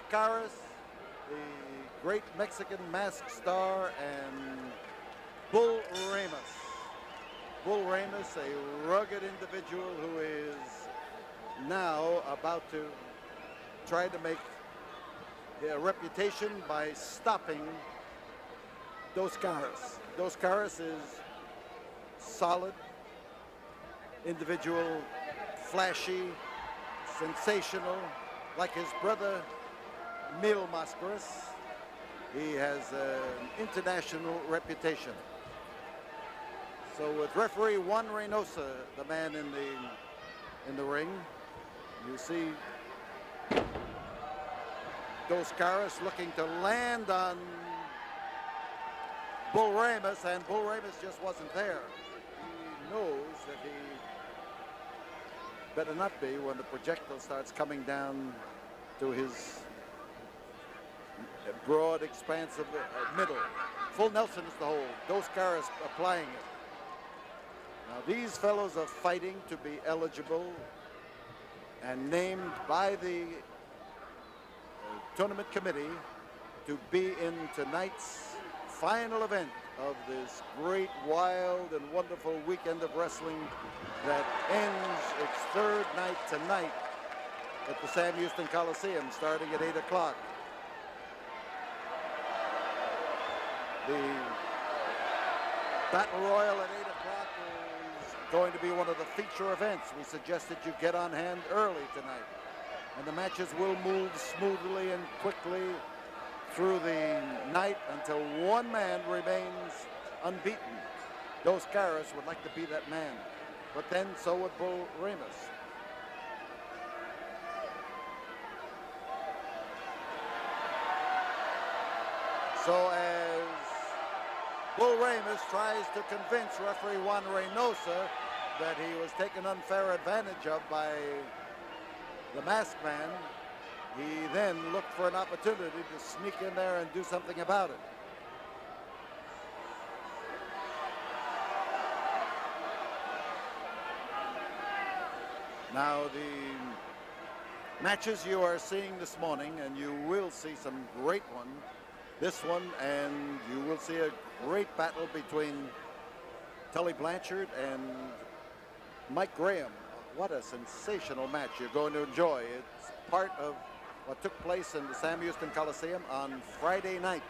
Caras, the great Mexican mask star, and Bull Ramos. Bull Ramos, a rugged individual who is now about to try to make a reputation by stopping Dos Caras. Dos Caras is solid, individual, flashy, sensational, like his brother Mil Mascaras. He has an international reputation. So with referee Juan Reynosa, the man in the ring, you see Dos Caras looking to land on Bull Ramos, and Bull Ramos just wasn't there. He knows that he better not be when the projectile starts coming down to his broad expanse of the middle. Full Nelson is the hold. Dos Caras applying it. Now these fellows are fighting to be eligible and named by the tournament committee to be in tonight's final event of this great, wild, and wonderful weekend of wrestling that ends its third night tonight at the Sam Houston Coliseum, starting at 8 o'clock. The Battle Royal at 8 o'clock is going to be one of the feature events. We suggested you get on hand early tonight. And the matches will move smoothly and quickly through the night until one man remains unbeaten. Dos Caras would like to be that man, but then so would Bull Ramos. So as Bull Ramos tries to convince referee Juan Reynosa that he was taken unfair advantage of by the masked man, he then looked for an opportunity to sneak in there and do something about it. Now the matches you are seeing this morning, and you will see some great ones, this one, and you will see a great battle between Tully Blanchard and Mike Graham. What a sensational match you're going to enjoy. It's part of what took place in the Sam Houston Coliseum on Friday night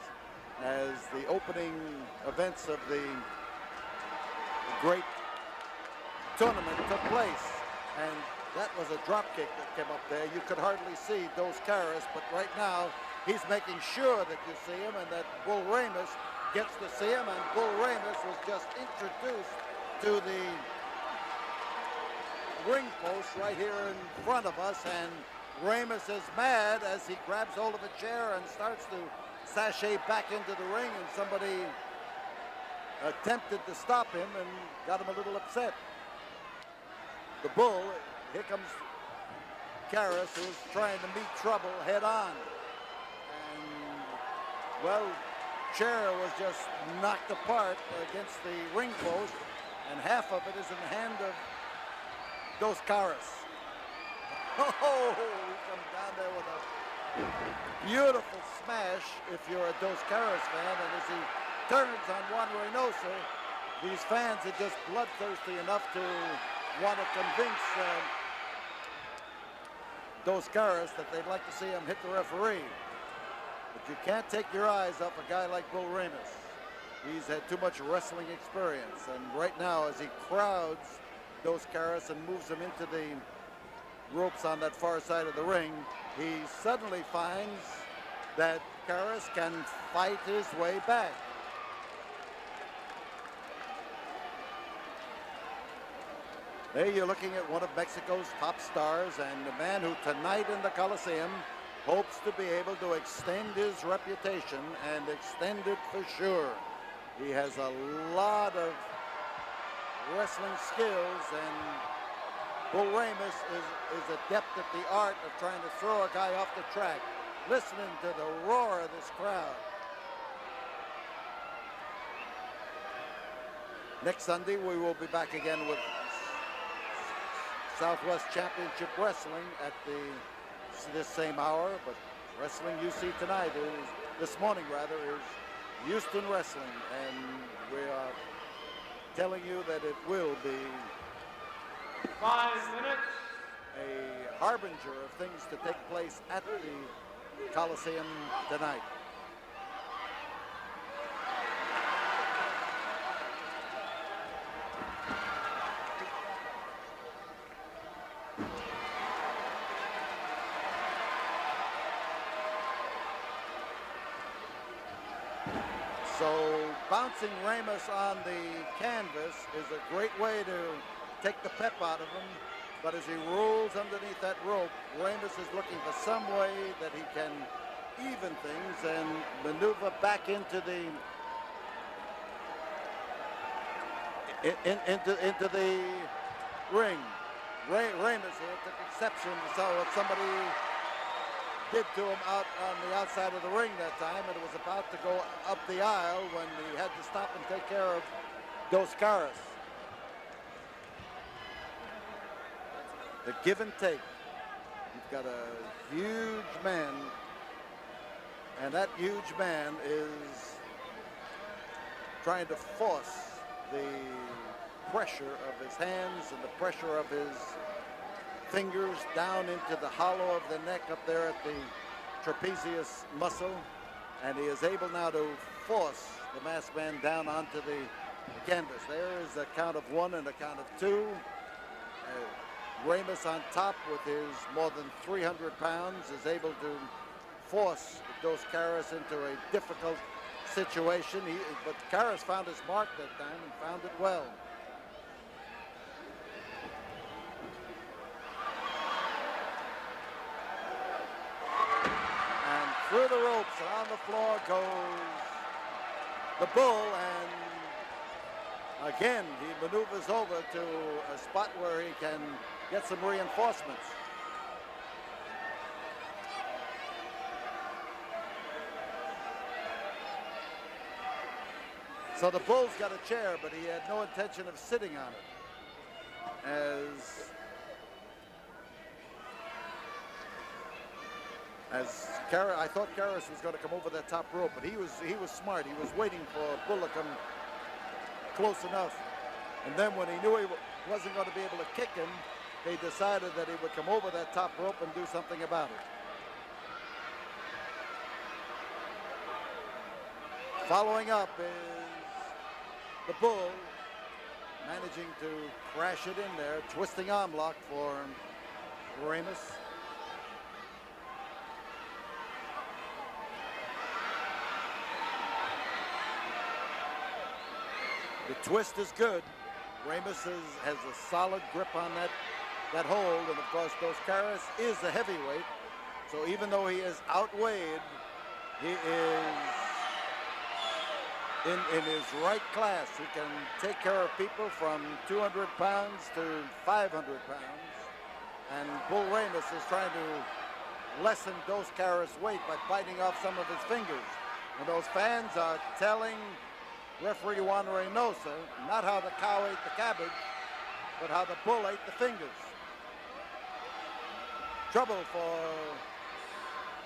as the opening events of the great tournament took place. And that was a drop kick that came up there. You could hardly see Dos Caras, but right now he's making sure that you see him and that Bull Ramos gets to see him. And Bull Ramos was just introduced to the ring post right here in front of us, and Ramos is mad as he grabs hold of a chair and starts to sashay back into the ring, and somebody attempted to stop him and got him a little upset. The Bull, here comes Caras, who's trying to meet trouble head on. And, well, chair was just knocked apart against the ring post, and half of it is in the hand of Dos Caras. Oh, he comes down there with a beautiful smash if you're a Dos Caras fan, and as he turns on Juan Reynosa, these fans are just bloodthirsty enough to want to convince Dos Caras that they'd like to see him hit the referee. But you can't take your eyes off a guy like Bull Ramos. He's had too much wrestling experience, and right now as he crowds Dos Caras and moves him into the ropes on that far side of the ring, he suddenly finds that Caras can fight his way back. There you're looking at one of Mexico's top stars, and a man who tonight in the Coliseum hopes to be able to extend his reputation, and extend it for sure. He has a lot of wrestling skills, and Bull Ramos is adept at the art of trying to throw a guy off the track. Listening to the roar of this crowd. Next Sunday, we will be back again with Southwest Championship Wrestling at this same hour, but Wrestling you see tonight is, this morning rather, is Houston Wrestling, and we are telling you that it will be 5 minutes. a harbinger of things to take place at the Coliseum tonight. So bouncing Ramos on the canvas is a great way to take the pep out of him. But as he rolls underneath that rope, Ramos is looking for some way that he can even things and maneuver back into the into the ring. Ramos here took exception to what somebody did to him out on the outside of the ring that time, and it was about to go up the aisle when he had to stop and take care of Dos Caras. The give and take. You've got a huge man, and that huge man is trying to force the pressure of his hands and the pressure of his fingers down into the hollow of the neck up there at the trapezius muscle, and he is able now to force the masked man down onto the canvas. There is a count of 1 and a count of 2. Ramos on top with his more than 300 pounds is able to force Dos Caras into a difficult situation. But Caras found his mark that time and found it well. And through the ropes and on the floor goes the bull, and again he maneuvers over to a spot where he can get some reinforcements. So the bull's got a chair, but he had no intention of sitting on it. I thought Caras was going to come over that top rope, but he was smart. He was waiting for Bull to come close enough, and then when he knew he wasn't going to be able to kick him, they decided that he would come over that top rope and do something about it. Following up is the Bull, managing to crash it in there, twisting arm lock for Ramos. The twist is good. Ramos has a solid grip on that hold, and of course Dos Caras is a heavyweight, so even though he is outweighed, he is in his right class. He can take care of people from 200 pounds to 500 pounds, and Bull Ramos is trying to lessen Dos Caras' weight by biting off some of his fingers, and those fans are telling referee Juan Reynosa not how the cow ate the cabbage, but how the bull ate the fingers. Trouble for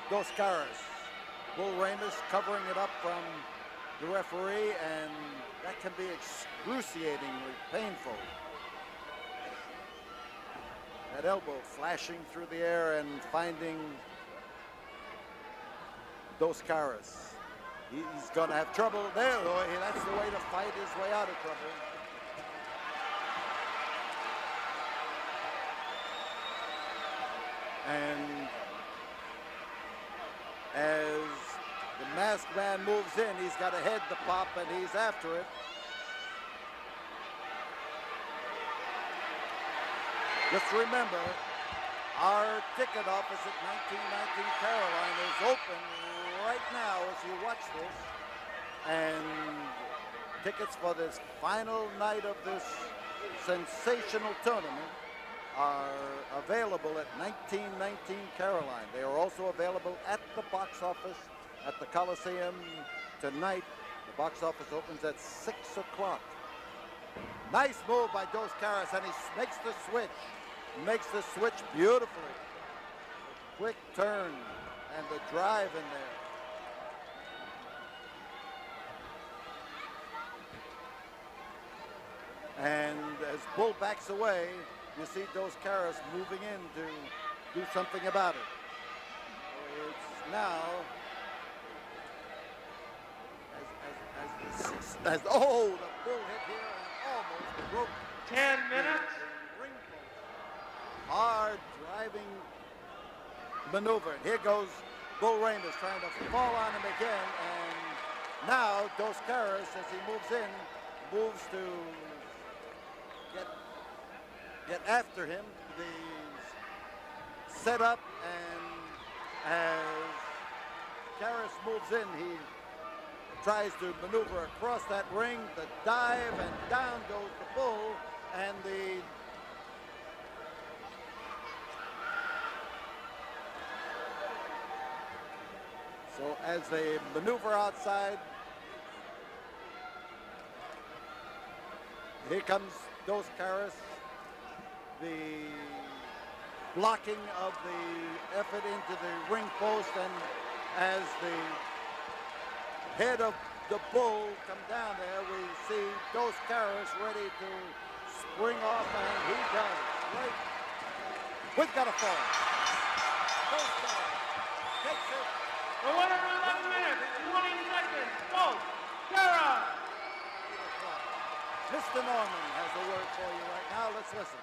Dos Caras. Bull Ramos covering it up from the referee, and that can be excruciatingly painful. That elbow flashing through the air and finding Dos Caras. He's going to have trouble there. That's the way to fight his way out of trouble. And as the masked man moves in, he's got to head the pop, and he's after it. Just remember, our ticket office at 1919 Caroline is open right now as you watch this, and tickets for this final night of this sensational tournament are available at 1919 Caroline. They are also available at the box office at the Coliseum tonight. The box office opens at 6 o'clock. Nice move by Dos Caras, and he makes the switch. Makes the switch beautifully. Quick turn and the drive in there. And as Bull backs away, you see Dos Caras moving in to do something about it. It's now as the Bull hit here and almost broke 10 minutes. ring post. Hard driving maneuver. Here goes Bull Ramos trying to fall on him again, and now Dos Caras, as he moves in, moves to get after him. The setup, and as Caras moves in, he tries to maneuver across that ring, the dive, and down goes the Bull, and so as they maneuver outside, here comes Dos Caras, the blocking of the effort into the ring post, and as the head of the Bull come down there, we see Dos Caras ready to spring off, and he does. Right. We've got a fall. Dos Caras takes it. The winner of 11 minutes, 20 seconds, Dos Caras. Mr. Norman has a word for you right now. Let's listen.